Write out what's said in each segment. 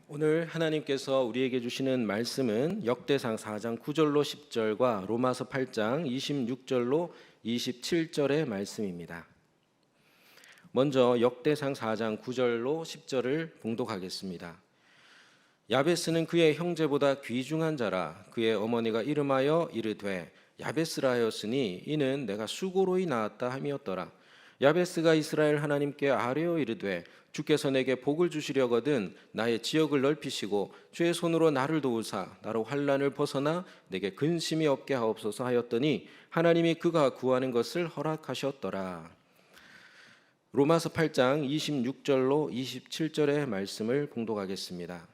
오늘 하나님께서 우리에게 주시는 말씀은 역대상 4장 9절로 10절과 로마서 8장 26절로 27절의 말씀입니다. 먼저 역대상 4장 9절로 10절을 봉독하겠습니다. 야베스는 그의 형제보다 귀중한 자라. 그의 어머니가 이름하여 이르되 야베스라 하였으니 이는 내가 수고로이 낳았다 함이었더라. 야베스가 이스라엘 하나님께 아뢰어 이르되 주께서 내게 복을 주시려거든 나의 지역을 넓히시고 주의 손으로 나를 도우사 나로 환난을 벗어나 내게 근심이 없게 하옵소서 하였더니 하나님이 그가 구하는 것을 허락하셨더라. 로마서 8장 26절로 27절의 말씀을 봉독하겠습니다.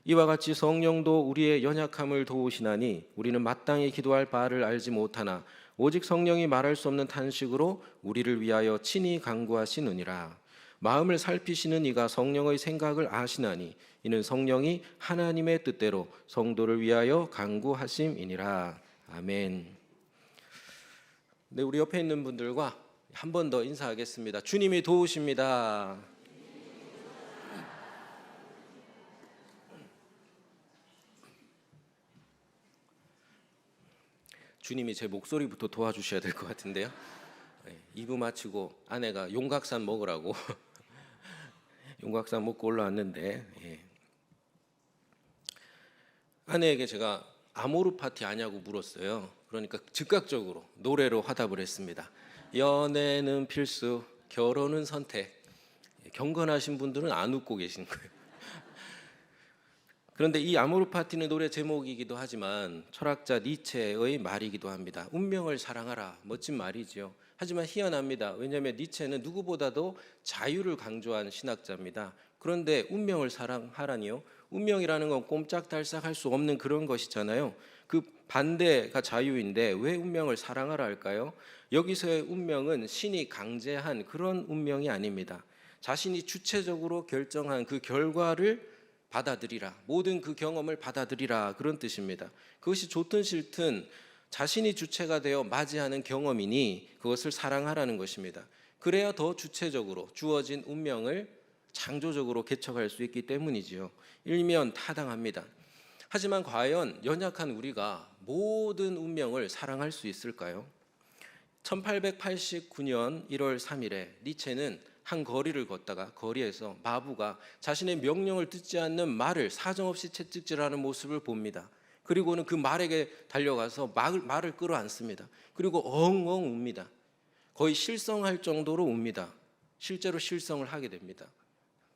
이와 같이 성령도 우리의 연약함을 도우시나니 우리는 마땅히 기도할 바를 알지 못하나 오직 성령이 말할 수 없는 탄식으로 우리를 위하여 친히 간구하시느니라. 마음을 살피시는 이가 성령의 생각을 아시나니 이는 성령이 하나님의 뜻대로 성도를 위하여 간구하심이니라. 아멘. 네, 우리 옆에 있는 분들과 한 번 더 인사하겠습니다. 주님이 도우십니다. 주님이 제 목소리부터 도와주셔야 될 것 같은데요. 2부 마치고 아내가 용각산 먹으라고 용각산 먹고 올라왔는데 아내에게 제가 아모르 파티 아냐고 물었어요. 그러니까 즉각적으로 노래로 화답을 했습니다. 연애는 필수, 결혼은 선택. 경건하신 분들은 안 웃고 계신 거예요. 그런데 이 아모르 파티는 노래 제목이기도 하지만 철학자 니체의 말이기도 합니다. 운명을 사랑하라, 멋진 말이지요. 하지만 희한합니다. 왜냐하면 니체는 누구보다도 자유를 강조한 신학자입니다. 그런데 운명을 사랑하라니요? 운명이라는 건 꼼짝달싹할 수 없는 그런 것이잖아요. 그 반대가 자유인데 왜 운명을 사랑하라 할까요? 여기서의 운명은 신이 강제한 그런 운명이 아닙니다. 자신이 주체적으로 결정한 그 결과를 받아들이라, 모든 그 경험을 받아들이라, 그런 뜻입니다. 그것이 좋든 싫든 자신이 주체가 되어 맞이하는 경험이니 그것을 사랑하라는 것입니다. 그래야 더 주체적으로 주어진 운명을 창조적으로 개척할 수 있기 때문이지요. 일면 타당합니다. 하지만 과연 연약한 우리가 모든 운명을 사랑할 수 있을까요? 1889년 1월 3일에 니체는 한 거리를 걷다가 거리에서 마부가 자신의 명령을 듣지 않는 말을 사정없이 채찍질하는 모습을 봅니다. 그리고는 그 말에게 달려가서 말을 끌어안습니다. 그리고 엉엉 웁니다. 거의 실성할 정도로 웁니다. 실제로 실성을 하게 됩니다.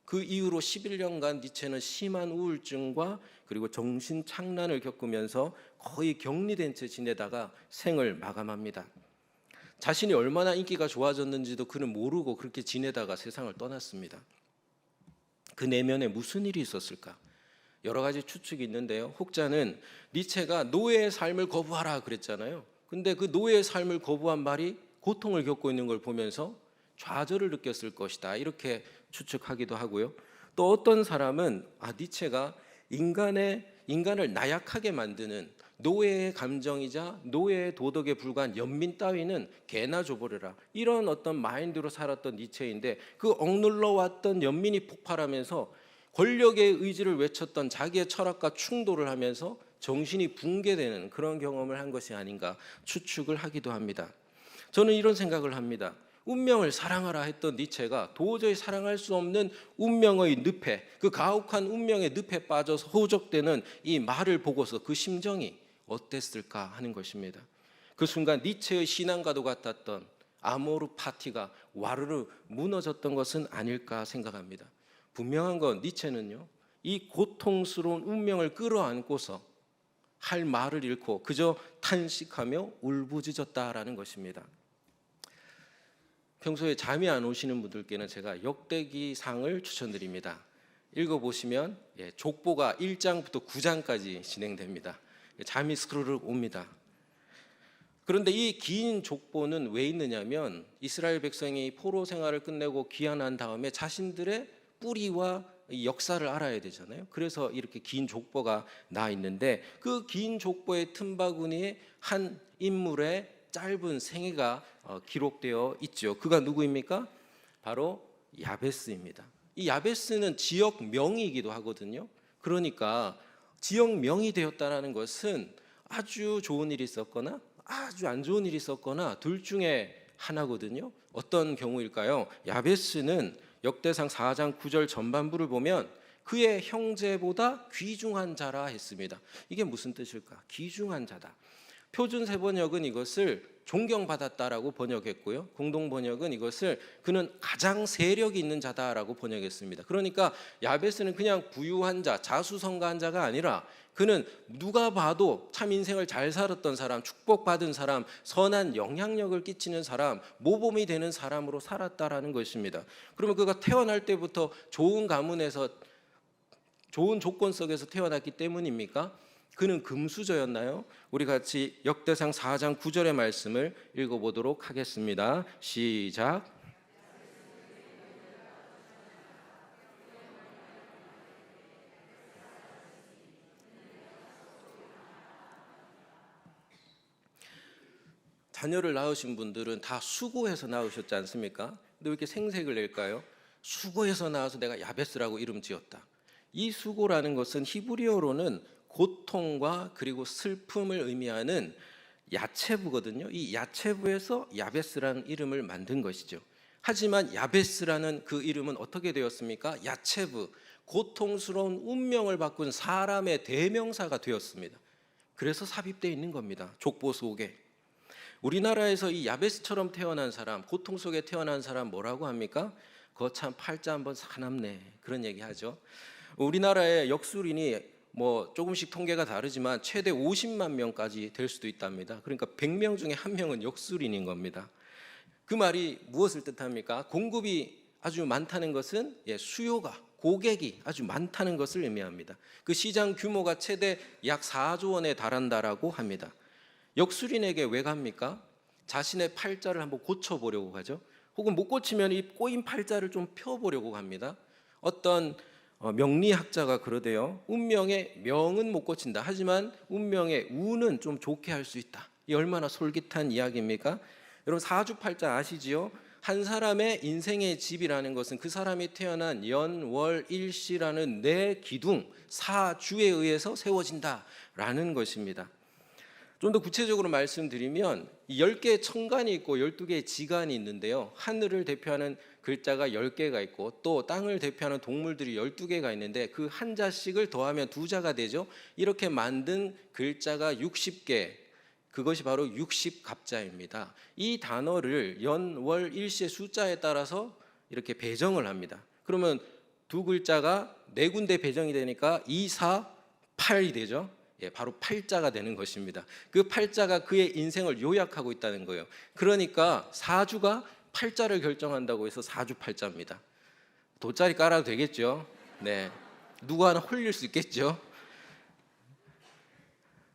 그 이후로 11년간 니체는 심한 우울증과 그리고 정신착란을 겪으면서 거의 격리된 채 지내다가 생을 마감합니다. 자신이 얼마나 인기가 좋아졌는지도 그는 모르고 그렇게 지내다가 세상을 떠났습니다. 그 내면에 무슨 일이 있었을까? 여러 가지 추측이 있는데요. 혹자는 니체가 노예의 삶을 거부하라 그랬잖아요. 근데 그 노예의 삶을 거부한 말이 고통을 겪고 있는 걸 보면서 좌절을 느꼈을 것이다, 이렇게 추측하기도 하고요. 또 어떤 사람은 니체가 인간을 나약하게 만드는 노예의 감정이자 노예의 도덕에 불과한 연민 따위는 개나 줘버려라, 이런 어떤 마인드로 살았던 니체인데 그 억눌러 왔던 연민이 폭발하면서 권력의 의지를 외쳤던 자기의 철학과 충돌을 하면서 정신이 붕괴되는 그런 경험을 한 것이 아닌가 추측을 하기도 합니다. 저는 이런 생각을 합니다. 운명을 사랑하라 했던 니체가 도저히 사랑할 수 없는 운명의 늪에, 그 가혹한 운명의 늪에 빠져서 호적되는 이 말을 보고서 그 심정이 어땠을까 하는 것입니다. 그 순간 니체의 신앙과도 같았던 아모르 파티가 와르르 무너졌던 것은 아닐까 생각합니다. 분명한 건 니체는요, 이 고통스러운 운명을 끌어안고서 할 말을 잃고 그저 탄식하며 울부짖었다라는 것입니다. 평소에 잠이 안 오시는 분들께는 제가 역대기상을 추천드립니다. 읽어보시면 족보가 1장부터 9장까지 진행됩니다. 잠이 스르륵 옵니다. 그런데 이 긴 족보는 왜 있느냐면 이스라엘 백성이 포로 생활을 끝내고 귀환한 다음에 자신들의 뿌리와 역사를 알아야 되잖아요. 그래서 이렇게 긴 족보가 나 있는데 그 긴 족보의 틈바구니에 한 인물의 짧은 생애가 기록되어 있죠. 그가 누구입니까? 바로 야베스입니다. 이 야베스는 지역명이기도 하거든요. 그러니까 지역명이 되었다는 것은 아주 좋은 일이 있었거나 아주 안 좋은 일이 있었거나 둘 중에 하나거든요. 어떤 경우일까요? 야베스는 역대상 4장 9절 전반부를 보면 그의 형제보다 귀중한 자라 했습니다. 이게 무슨 뜻일까? 귀중한 자다. 표준 세번역은 이것을 존경받았다라고 번역했고요. 공동 번역은 이것을 그는 가장 세력이 있는 자다라고 번역했습니다. 그러니까 야베스는 그냥 부유한 자, 자수성가한 자가 아니라 그는 누가 봐도 참 인생을 잘 살았던 사람, 축복받은 사람, 선한 영향력을 끼치는 사람, 모범이 되는 사람으로 살았다라는 것입니다. 그러면 그가 태어날 때부터 좋은 가문에서 좋은 조건 속에서 태어났기 때문입니까? 그는 금수저였나요? 우리 같이 역대상 4장 9절의 말씀을 읽어보도록 하겠습니다. 시작. 자녀를 낳으신 분들은 다 수고해서 낳으셨지 않습니까? 근데 왜 이렇게 생색을 낼까요? 수고해서 낳아서 내가 야베스라고 이름 지었다. 이 수고라는 것은 히브리어로는 고통과 그리고 슬픔을 의미하는 야체부거든요. 이 야체부에서 야베스라는 이름을 만든 것이죠. 하지만 야베스라는 그 이름은 어떻게 되었습니까? 야체부, 고통스러운 운명을 바꾼 사람의 대명사가 되었습니다. 그래서 삽입되어 있는 겁니다. 족보 속에. 우리나라에서 이 야베스처럼 태어난 사람, 고통 속에 태어난 사람 뭐라고 합니까? 거참 팔자 한번 사납네, 그런 얘기 하죠. 우리나라의 역술인이 뭐 조금씩 통계가 다르지만 최대 50만 명까지 될 수도 있답니다. 그러니까 100명 중에 한 명은 역술인인 겁니다. 그 말이 무엇을 뜻합니까? 공급이 아주 많다는 것은 수요가, 고객이 아주 많다는 것을 의미합니다. 그 시장 규모가 최대 약 4조 원에 달한다라고 합니다. 역술인에게 왜 갑니까? 자신의 팔자를 한번 고쳐보려고 가죠. 혹은 못 고치면 이 꼬인 팔자를 좀 펴보려고 합니다. 어떤 명리학자가 그러대요. 운명의 명은 못 고친다. 하지만 운명의 운은 좀 좋게 할 수 있다. 이 얼마나 솔깃한 이야기입니까? 여러분 사주팔자 아시지요? 한 사람의 인생의 집이라는 것은 그 사람이 태어난 연, 월, 일시라는 네 기둥, 사주에 의해서 세워진다라는 것입니다. 좀 더 구체적으로 말씀드리면 10개의 천간이 있고 12개의 지간이 있는데요. 하늘을 대표하는 글자가 10개가 있고 또 땅을 대표하는 동물들이 12개가 있는데 그 한 자씩을 더하면 두 자가 되죠. 이렇게 만든 글자가 60개, 그것이 바로 60갑자입니다. 이 단어를 연, 월, 일시의 숫자에 따라서 이렇게 배정을 합니다. 그러면 두 글자가 네 군데 배정이 되니까 2, 4, 8이 되죠. 바로 팔자가 되는 것입니다. 그 팔자가 그의 인생을 요약하고 있다는 거예요. 그러니까 사주가 팔자를 결정한다고 해서 사주팔자입니다. 돗자리 깔아도 되겠죠? 네. 누구 하나 홀릴 수 있겠죠?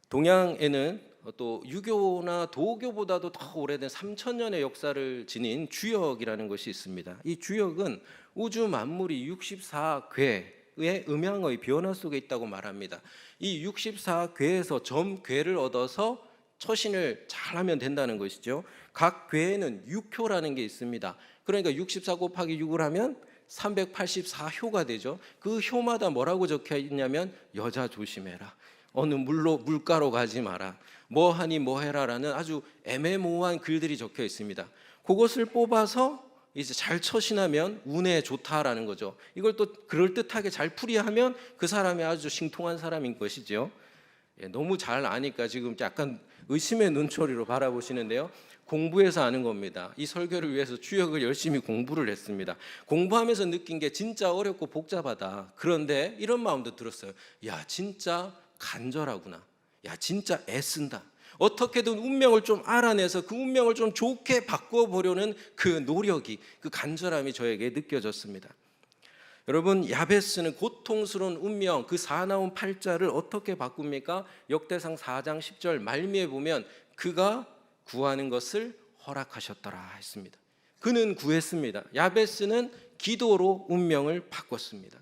동양에는 또 유교나 도교보다도 더 오래된 3000년의 역사를 지닌 주역이라는 것이 있습니다. 이 주역은 우주 만물이 64궤의 음양의 변화 속에 있다고 말합니다. 이 64궤에서 점괘를 얻어서 처신을 잘하면 된다는 것이죠. 각 궤에는 6효라는 게 있습니다. 그러니까 64 곱하기 6을 하면 384효가 되죠. 그 효마다 뭐라고 적혀 있냐면 여자 조심해라, 어느 물가로 가지 마라, 뭐하니 뭐해라라는 아주 애매모호한 글들이 적혀 있습니다. 그것을 뽑아서 이제 잘 처신하면 운에 좋다라는 거죠. 이걸 또 그럴듯하게 잘 풀이하면 그 사람이 아주 신통한 사람인 것이죠. 너무 잘 아니까 지금 약간 의심의 눈초리로 바라보시는데요. 공부해서 아는 겁니다. 이 설교를 위해서 주역을 열심히 공부를 했습니다. 공부하면서 느낀 게 진짜 어렵고 복잡하다. 그런데 이런 마음도 들었어요. 야, 진짜 간절하구나. 야, 진짜 애쓴다. 어떻게든 운명을 좀 알아내서 그 운명을 좀 좋게 바꿔보려는 그 노력이, 그 간절함이 저에게 느껴졌습니다. 여러분, 야베스는 고통스러운 운명, 그 사나운 팔자를 어떻게 바꿉니까? 역대상 4장 10절 말미에 보면 그가 구하는 것을 허락하셨더라 했습니다. 그는 구했습니다. 야베스는 기도로 운명을 바꿨습니다.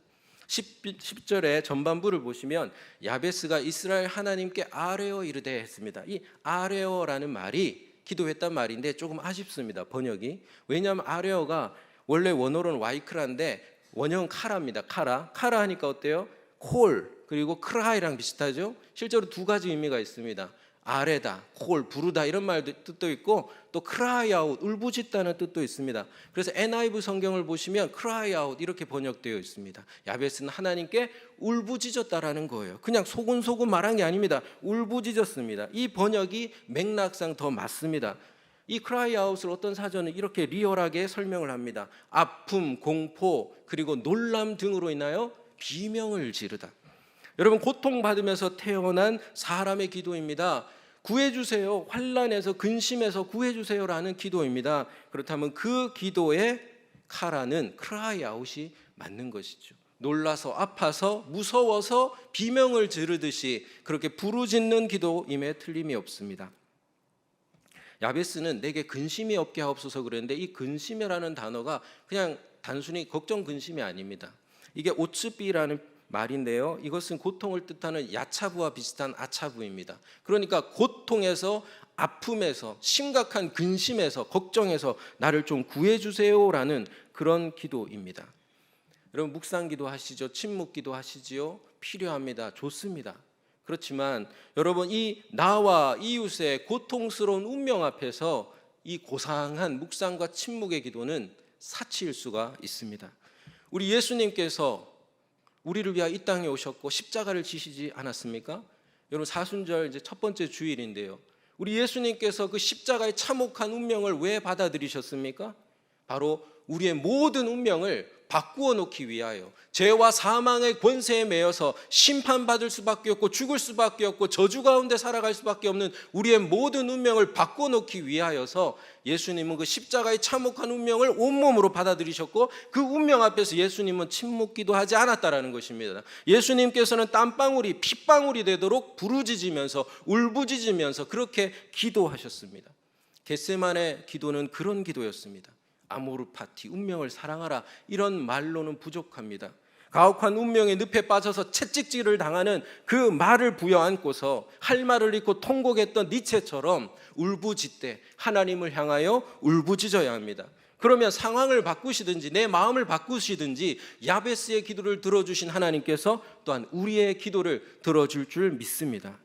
10절의 전반부를 보시면 야베스가 이스라엘 하나님께 아뢰어 이르되 했습니다. 이 아뢰어라는 말이 기도했단 말인데 조금 아쉽습니다, 번역이. 왜냐하면 아뢰어가 원래 원어로는 와이크라인데 원형 카라입니다. 카라 하니까 어때요? 콜, 그리고 크라이랑 비슷하죠. 실제로 두 가지 의미가 있습니다. 아래다, 콜, 부르다 이런 뜻도 있고, 또 cry out, 울부짖다는 뜻도 있습니다. 그래서 NIV 성경을 보시면 cry out 이렇게 번역되어 있습니다. 야베스는 하나님께 울부짖었다라는 거예요. 그냥 소곤소곤 말한 게 아닙니다. 울부짖었습니다. 이 번역이 맥락상 더 맞습니다. 이 cry out을 어떤 사전은 이렇게 리얼하게 설명을 합니다. 아픔, 공포, 그리고 놀람 등으로 인하여 비명을 지르다. 여러분, 고통받으면서 태어난 사람의 기도입니다. 구해주세요, 환난에서 근심에서 구해주세요라는 기도입니다. 그렇다면 그 기도의 카라는 cry out이 맞는 것이죠. 놀라서, 아파서, 무서워서 비명을 지르듯이 그렇게 부르짖는 기도임에 틀림이 없습니다. 야베스는 내게 근심이 없게 하옵소서 그랬는데, 이 근심이라는 단어가 그냥 단순히 걱정 근심이 아닙니다. 이게 오츠비라는 말인데요, 이것은 고통을 뜻하는 야차부와 비슷한 아차부입니다. 그러니까 고통에서, 아픔에서, 심각한 근심에서, 걱정에서 나를 좀 구해주세요라는 그런 기도입니다. 여러분, 묵상기도 하시죠? 침묵기도 하시지요? 필요합니다. 좋습니다. 그렇지만 여러분, 이 나와 이웃의 고통스러운 운명 앞에서 이 고상한 묵상과 침묵의 기도는 사치일 수가 있습니다. 우리 예수님께서 우리를 위하여 이 땅에 오셨고 십자가를 지시지 않았습니까? 여러분, 사순절 이제 첫 번째 주일인데요, 우리 예수님께서 그 십자가의 참혹한 운명을 왜 받아들이셨습니까? 바로 우리의 모든 운명을 바꾸어 놓기 위하여, 죄와 사망의 권세에 매여서 심판받을 수밖에 없고 죽을 수밖에 없고 저주 가운데 살아갈 수밖에 없는 우리의 모든 운명을 바꾸어 놓기 위하여서 예수님은 그 십자가의 참혹한 운명을 온몸으로 받아들이셨고, 그 운명 앞에서 예수님은 침묵기도 하지 않았다라는 것입니다. 예수님께서는 땀방울이 핏방울이 되도록 부르짖으면서 울부짖으면서 그렇게 기도하셨습니다. 겟세마네 기도는 그런 기도였습니다. 아모르파티, 운명을 사랑하라, 이런 말로는 부족합니다. 가혹한 운명의 늪에 빠져서 채찍질을 당하는 그 말을 부여안고서 할 말을 잃고 통곡했던 니체처럼 울부짖되 하나님을 향하여 울부짖어야 합니다. 그러면 상황을 바꾸시든지 내 마음을 바꾸시든지 야베스의 기도를 들어주신 하나님께서 또한 우리의 기도를 들어줄 줄 믿습니다.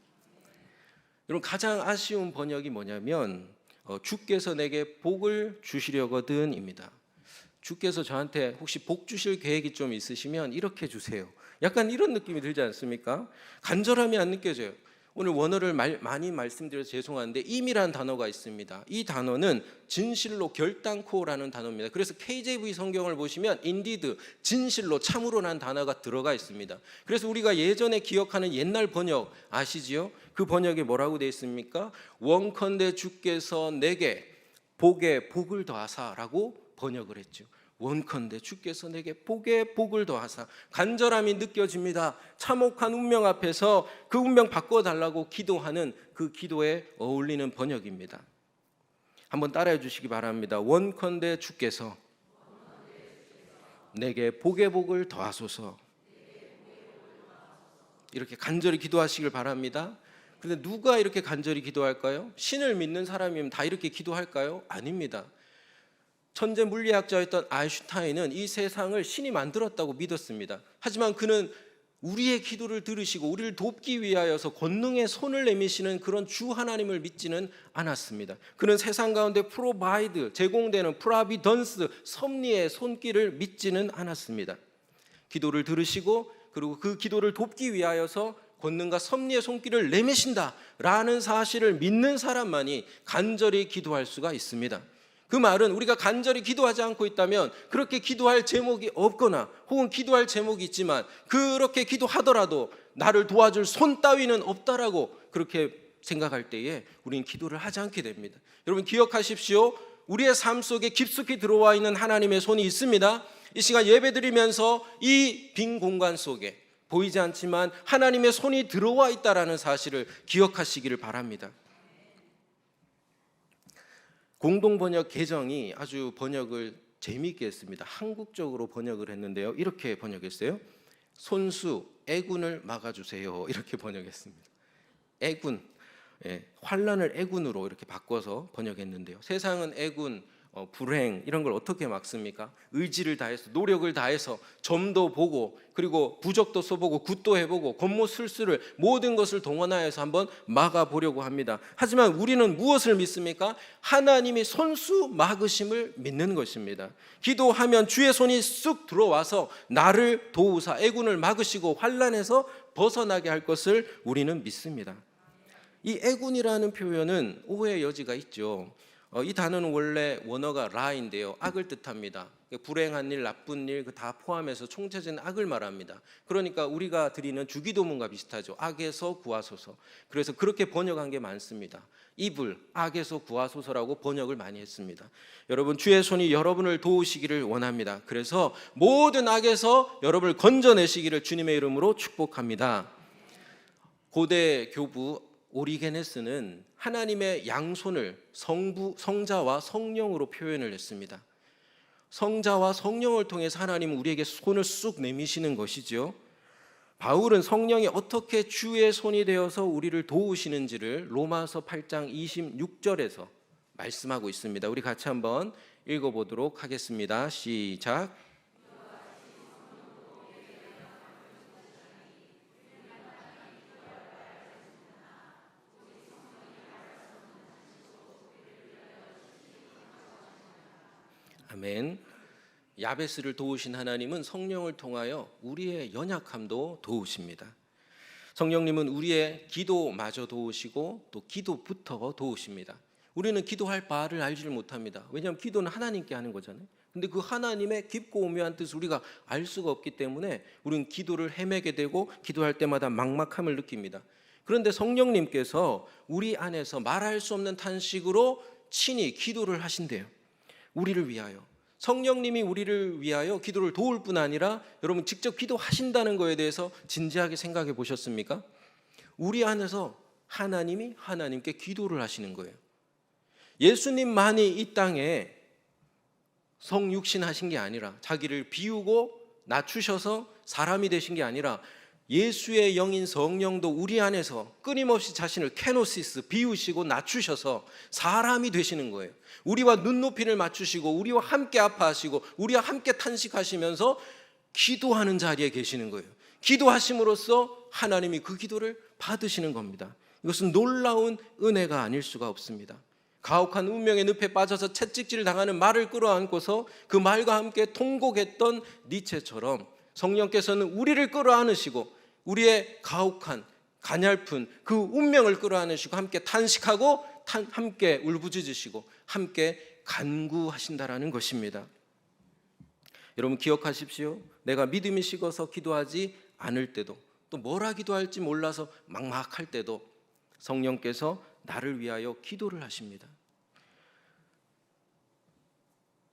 여러분, 가장 아쉬운 번역이 뭐냐면 주께서 내게 복을 주시려거든입니다. 주께서 저한테 혹시 복 주실 계획이 좀 있으시면 이렇게 주세요, 약간 이런 느낌이 들지 않습니까? 간절함이 안 느껴져요. 오늘 원어를 많이 말씀드려서 죄송한데 임이라는 단어가 있습니다. 이 단어는 진실로 결단코라는 단어입니다. 그래서 KJV 성경을 보시면 indeed, 진실로, 참으로라는 단어가 들어가 있습니다. 그래서 우리가 예전에 기억하는 옛날 번역 아시지요? 그 번역에 뭐라고 되어 있습니까? 원컨대 주께서 내게 복에 복을 더하사라고 번역을 했죠. 원컨대 주께서 내게 복에 복을 더하사. 간절함이 느껴집니다. 참혹한 운명 앞에서 그 운명 바꿔달라고 기도하는 그 기도에 어울리는 번역입니다. 한번 따라해 주시기 바랍니다. 원컨대 주께서 내게 복에 복을 더하소서. 이렇게 간절히 기도하시길 바랍니다. 그런데 누가 이렇게 간절히 기도할까요? 신을 믿는 사람이면 다 이렇게 기도할까요? 아닙니다. 천재 물리학자였던 아인슈타인은 이 세상을 신이 만들었다고 믿었습니다. 하지만 그는 우리의 기도를 들으시고 우리를 돕기 위하여서 권능의 손을 내미시는 그런 주 하나님을 믿지는 않았습니다. 그는 세상 가운데 프로바이드, 제공되는 프라비던스, 섭리의 손길을 믿지는 않았습니다. 기도를 들으시고 그리고 그 기도를 돕기 위하여서 권능과 섭리의 손길을 내미신다라는 사실을 믿는 사람만이 간절히 기도할 수가 있습니다. 그 말은 우리가 간절히 기도하지 않고 있다면 그렇게 기도할 제목이 없거나 혹은 기도할 제목이 있지만 그렇게 기도하더라도 나를 도와줄 손 따위는 없다라고 그렇게 생각할 때에 우리는 기도를 하지 않게 됩니다. 여러분, 기억하십시오. 우리의 삶 속에 깊숙이 들어와 있는 하나님의 손이 있습니다. 이 시간 예배드리면서 이 빈 공간 속에 보이지 않지만 하나님의 손이 들어와 있다라는 사실을 기억하시기를 바랍니다. 공동번역 개정이 아주 번역을 재미있게 했습니다. 한국적으로 번역을 했는데요, 이렇게 번역했어요. 손수, 애군을 막아주세요, 이렇게 번역했습니다. 애군, 환난을 애군으로 이렇게 바꿔서 번역했는데요, 세상은 애군, 불행 이런 걸 어떻게 막습니까? 의지를 다해서 노력을 다해서 점도 보고 그리고 부적도 써보고 굿도 해보고 권모술수를 모든 것을 동원하여서 한번 막아보려고 합니다. 하지만 우리는 무엇을 믿습니까? 하나님이 손수 막으심을 믿는 것입니다. 기도하면 주의 손이 쑥 들어와서 나를 도우사 애군을 막으시고 환난에서 벗어나게 할 것을 우리는 믿습니다. 이 애군이라는 표현은 오해의 여지가 있죠. 이 단어는 원래 원어가 라인데요, 악을 뜻합니다. 불행한 일, 나쁜 일 다 포함해서 총체적인 악을 말합니다. 그러니까 우리가 드리는 주기도문과 비슷하죠. 악에서 구하소서. 그래서 그렇게 번역한 게 많습니다. 이불, 악에서 구하소서라고 번역을 많이 했습니다. 여러분, 주의 손이 여러분을 도우시기를 원합니다. 그래서 모든 악에서 여러분을 건져내시기를 주님의 이름으로 축복합니다. 고대 교부 오리게네스는 하나님의 양손을 성자와 성령으로 표현을 했습니다. 성자와 성령을 통해서 하나님은 우리에게 손을 쑥 내미시는 것이죠. 바울은 성령이 어떻게 주의 손이 되어서 우리를 도우시는지를 로마서 8장 26절에서 말씀하고 있습니다. 우리 같이 한번 읽어보도록 하겠습니다. 시작. 아멘. 야베스를 도우신 하나님은 성령을 통하여 우리의 연약함도 도우십니다. 성령님은 우리의 기도마저 도우시고 또 기도부터 도우십니다. 우리는 기도할 바를 알지를 못합니다. 왜냐하면 기도는 하나님께 하는 거잖아요. 근데 그 하나님의 깊고 오묘한 뜻을 우리가 알 수가 없기 때문에 우리는 기도를 헤매게 되고 기도할 때마다 막막함을 느낍니다. 그런데 성령님께서 우리 안에서 말할 수 없는 탄식으로 친히 기도를 하신대요. 우리를 위하여. 성령님이 우리를 위하여 기도를 도울 뿐 아니라 여러분 직접 기도하신다는 것에 대해서 진지하게 생각해 보셨습니까? 우리 안에서 하나님이 하나님께 기도를 하시는 거예요. 예수님만이 이 땅에 성육신 하신 게 아니라 자기를 비우고 낮추셔서 사람이 되신 게 아니라 예수의 영인 성령도 우리 안에서 끊임없이 자신을 케노시스 비우시고 낮추셔서 사람이 되시는 거예요. 우리와 눈높이를 맞추시고 우리와 함께 아파하시고 우리와 함께 탄식하시면서 기도하는 자리에 계시는 거예요. 기도하심으로써 하나님이 그 기도를 받으시는 겁니다. 이것은 놀라운 은혜가 아닐 수가 없습니다. 가혹한 운명의 늪에 빠져서 채찍질을 당하는 말을 끌어안고서 그 말과 함께 통곡했던 니체처럼 성령께서는 우리를 끌어안으시고 우리의 가혹한 가냘픈 그 운명을 끌어안으시고 함께 탄식하고 함께 울부짖으시고 함께 간구하신다라는 것입니다. 여러분 기억하십시오. 내가 믿음이 식어서 기도하지 않을 때도 또 뭐라 기도할지 몰라서 막막할 때도 성령께서 나를 위하여 기도를 하십니다.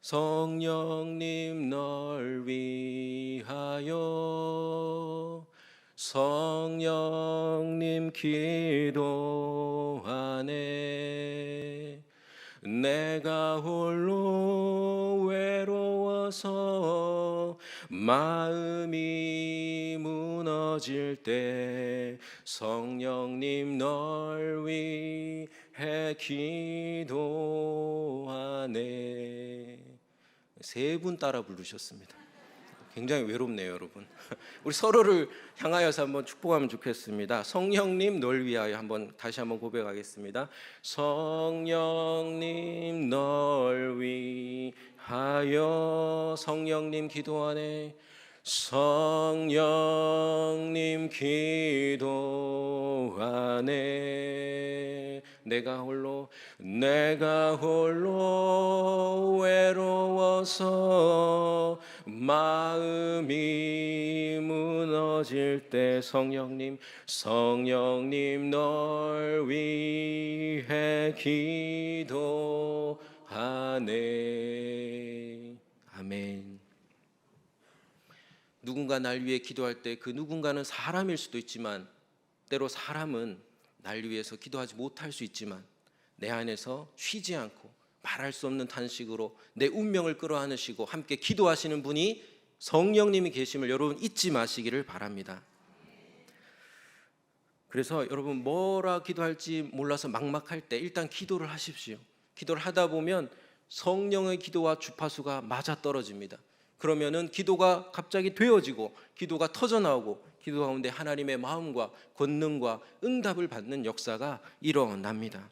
성령님 널 위하여 성령님 기도하네. 내가 홀로 외로워서 마음이 무너질 때 성령님 널 위해 기도하네. 세 분 따라 부르셨습니다. 굉장히 외롭네요, 여러분. 우리 서로를 향하여서 한번 축복하면 좋겠습니다. 성령님 널 위하여 다시 한번 고백하겠습니다. 성령님 널 위하여 성령님 기도하네. 성령님 기도하네. 내가 홀로 외로워서 마음이 무너질 때 성령님 널 위해 기도하네. 아멘. 누군가 날 위해 기도할 때 그 누군가는 사람일 수도 있지만 때로 사람은 날 위해서 기도하지 못할 수 있지만 내 안에서 쉬지 않고 말할 수 없는 탄식으로 내 운명을 끌어안으시고 함께 기도하시는 분이 성령님이 계심을 여러분 잊지 마시기를 바랍니다. 그래서 여러분 뭐라 기도할지 몰라서 막막할 때 일단 기도를 하십시오. 기도를 하다 보면 성령의 기도와 주파수가 맞아떨어집니다. 그러면은 기도가 갑자기 되어지고 기도가 터져나오고 기도 가운데 하나님의 마음과 권능과 응답을 받는 역사가 일어납니다.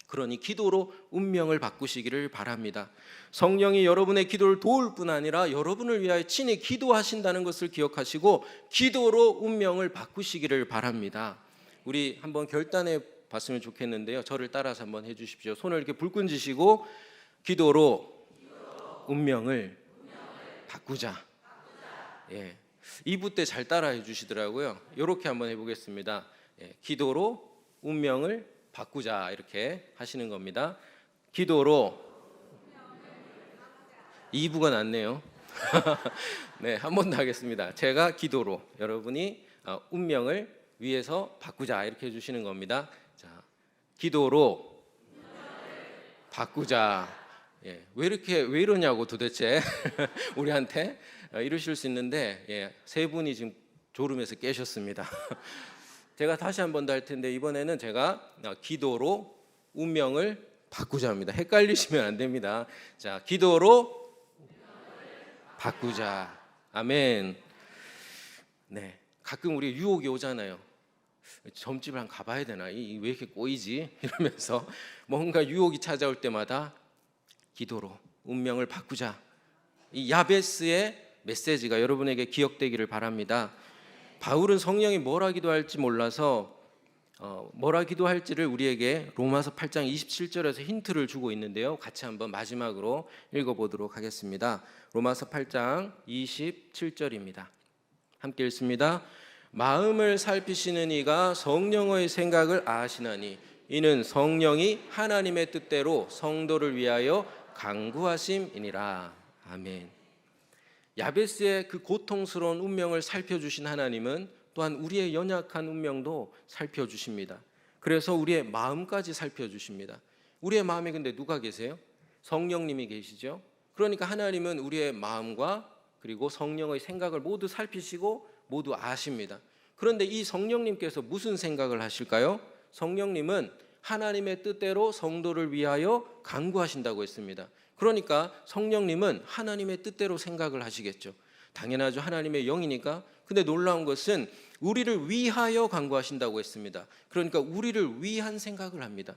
그러니 기도로 운명을 바꾸시기를 바랍니다. 성령이 여러분의 기도를 도울 뿐 아니라 여러분을 위하여 친히 기도하신다는 것을 기억하시고 기도로 운명을 바꾸시기를 바랍니다. 우리 한번 결단해 봤으면 좋겠는데요. 저를 따라서 한번 해주십시오. 손을 이렇게 불끈 쥐시고 기도로 운명을 바꾸자. 예, 2부 때 잘 따라해 주시더라고요. 이렇게 한번 해보겠습니다. 예, 기도로 운명을 바꾸자 이렇게 하시는 겁니다. 기도로 2부가 낫네요. 네, 한 번 더 하겠습니다. 제가 기도로, 여러분이 운명을 위해서 바꾸자 이렇게 해주시는 겁니다. 자, 기도로 바꾸자. 예, 왜 이러냐고 도대체 우리한테 이러실 수 있는데, 예, 세 분이 지금 졸음에서 깨셨습니다. 제가 다시 한 번 더 할 텐데 이번에는 제가 기도로 운명을 바꾸자 합니다. 헷갈리시면 안 됩니다. 자, 기도로 바꾸자. 아멘. 네, 가끔 우리 유혹이 오잖아요. 점집을 한번 가봐야 되나? 왜 이렇게 꼬이지? 이러면서 뭔가 유혹이 찾아올 때마다 기도로 운명을 바꾸자. 이 야베스의 메시지가 여러분에게 기억되기를 바랍니다. 바울은 성령이 뭐라 기도할지 몰라서 뭐라 기도할지를 우리에게 로마서 8장 27절에서 힌트를 주고 있는데요. 같이 한번 마지막으로 읽어보도록 하겠습니다. 로마서 8장 27절입니다. 함께 읽습니다. 마음을 살피시는 이가 성령의 생각을 아시나니 이는 성령이 하나님의 뜻대로 성도를 위하여 간구하심이니라. 아멘. 야베스의 그 고통스러운 운명을 살펴주신 하나님은 또한 우리의 연약한 운명도 살펴주십니다. 그래서 우리의 마음까지 살펴주십니다. 우리의 마음에 근데 누가 계세요? 성령님이 계시죠. 그러니까 하나님은 우리의 마음과 그리고 성령의 생각을 모두 살피시고 모두 아십니다. 그런데 이 성령님께서 무슨 생각을 하실까요? 성령님은 하나님의 뜻대로 성도를 위하여 간구하신다고 했습니다. 그러니까 성령님은 하나님의 뜻대로 생각을 하시겠죠. 당연하죠. 하나님의 영이니까. 근데 놀라운 것은 우리를 위하여 간구하신다고 했습니다. 그러니까 우리를 위한 생각을 합니다.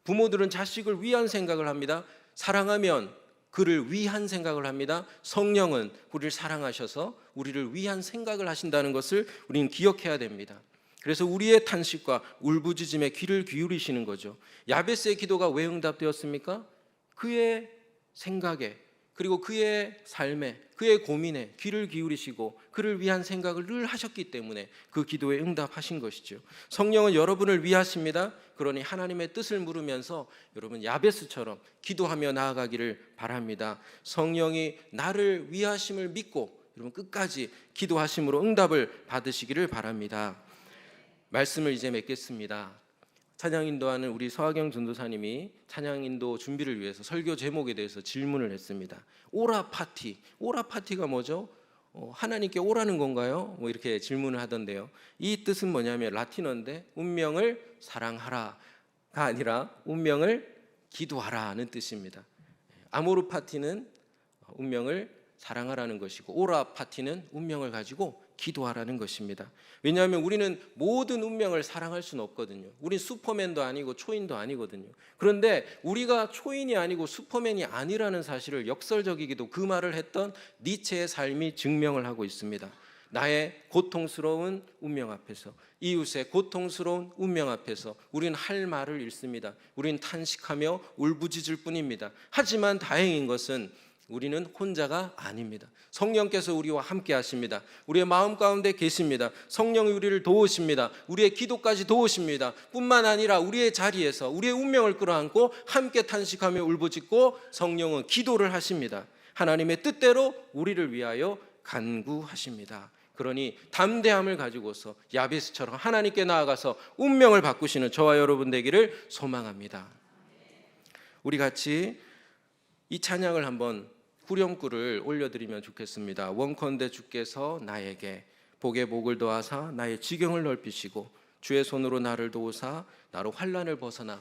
부모들은 자식을 위한 생각을 합니다. 사랑하면 그를 위한 생각을 합니다. 성령은 우리를 사랑하셔서 우리를 위한 생각을 하신다는 것을 우리는 기억해야 됩니다. 그래서 우리의 탄식과 울부짖음에 귀를 기울이시는 거죠. 야베스의 기도가 왜 응답되었습니까? 그의 생각에 그리고 그의 삶에 그의 고민에 귀를 기울이시고 그를 위한 생각을 늘 하셨기 때문에 그 기도에 응답하신 것이죠. 성령은 여러분을 위하십니다. 그러니 하나님의 뜻을 물으면서 여러분 야베스처럼 기도하며 나아가기를 바랍니다. 성령이 나를 위하심을 믿고 여러분 끝까지 기도하심으로 응답을 받으시기를 바랍니다. 말씀을 이제 맺겠습니다. 찬양 인도하는 우리 서하경 전도사님이 찬양 인도 준비를 위해서 설교 제목에 대해서 질문을 했습니다. 오라 파티. 오라 파티가 뭐죠? 하나님께 오라는 건가요? 뭐 이렇게 질문을 하던데요. 이 뜻은 뭐냐면 라틴어인데 운명을 사랑하라가 아니라 운명을 기도하라는 뜻입니다. 아모르 파티는 운명을 사랑하라는 것이고 오라 파티는 운명을 가지고 기도하라는 것입니다. 왜냐하면 우리는 모든 운명을 사랑할 수는 없거든요. 우린 슈퍼맨도 아니고 초인도 아니거든요. 그런데 우리가 초인이 아니고 슈퍼맨이 아니라는 사실을 역설적이기도 그 말을 했던 니체의 삶이 증명을 하고 있습니다. 나의 고통스러운 운명 앞에서, 이웃의 고통스러운 운명 앞에서 우리는 할 말을 잃습니다. 우리는 탄식하며 울부짖을 뿐입니다. 하지만 다행인 것은 우리는 혼자가 아닙니다. 성령께서 우리와 함께 하십니다. 우리의 마음 가운데 계십니다. 성령이 우리를 도우십니다. 우리의 기도까지 도우십니다. 뿐만 아니라 우리의 자리에서 우리의 운명을 끌어안고 함께 탄식하며 울부짖고 성령은 기도를 하십니다. 하나님의 뜻대로 우리를 위하여 간구하십니다. 그러니 담대함을 가지고서 야베스처럼 하나님께 나아가서 운명을 바꾸시는 저와 여러분 되기를 소망합니다. 우리 같이 이 찬양을 한번 후렴구를 올려드리면 좋겠습니다. 원컨대 주께서 나에게 복에 복을 더하사 나의 지경을 넓히시고 주의 손으로 나를 도우사 나로 환난을 벗어나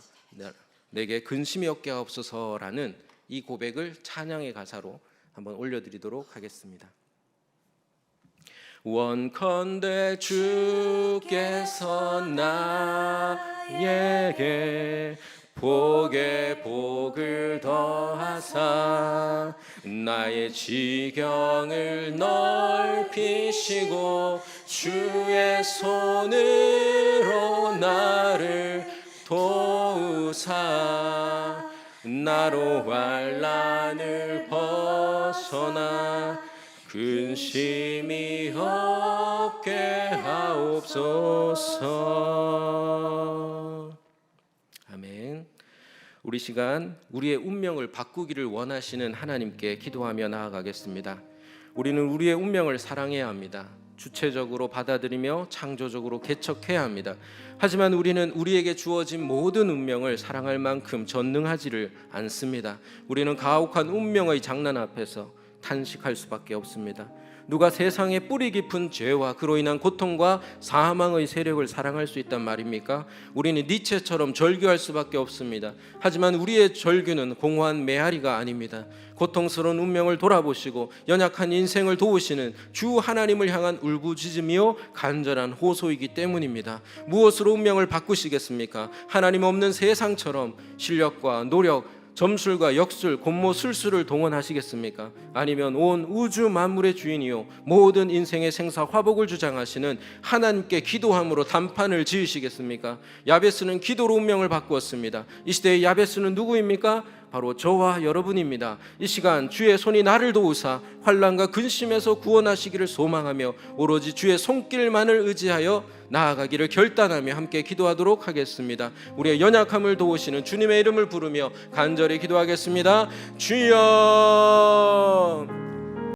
내게 근심이 없게 하옵소서라는 이 고백을 찬양의 가사로 한번 올려드리도록 하겠습니다. 원컨대 주께서 나에게 복에 복을 더하사 나의 지경을 넓히시고 주의 손으로 나를 도우사 나로 환난을 벗어나 근심이 없게 하옵소서. 아멘. 우리 시간 우리의 운명을 바꾸기를 원하시는 하나님께 기도하며 나아가겠습니다. 우리는 우리의 운명을 사랑해야 합니다. 주체적으로 받아들이며 창조적으로 개척해야 합니다. 하지만 우리는 우리에게 주어진 모든 운명을 사랑할 만큼 전능하지를 않습니다. 우리는 가혹한 운명의 장난 앞에서 탄식할 수밖에 없습니다. 누가 세상의 뿌리 깊은 죄와 그로 인한 고통과 사망의 세력을 사랑할 수 있단 말입니까? 우리는 니체처럼 절규할 수밖에 없습니다. 하지만 우리의 절규는 공허한 메아리가 아닙니다. 고통스러운 운명을 돌아보시고 연약한 인생을 도우시는 주 하나님을 향한 울부짖음이요 간절한 호소이기 때문입니다. 무엇으로 운명을 바꾸시겠습니까? 하나님 없는 세상처럼 실력과 노력, 점술과 역술, 곤모 술수를 동원하시겠습니까? 아니면 온 우주 만물의 주인이요 모든 인생의 생사 화복을 주장하시는 하나님께 기도함으로 단판을 지으시겠습니까? 야베스는 기도로 운명을 바꾸었습니다. 이 시대의 야베스는 누구입니까? 바로 저와 여러분입니다. 이 시간 주의 손이 나를 도우사 환난과 근심에서 구원하시기를 소망하며 오로지 주의 손길만을 의지하여 나아가기를 결단하며 함께 기도하도록 하겠습니다. 우리의 연약함을 도우시는 주님의 이름을 부르며 간절히 기도하겠습니다. 주여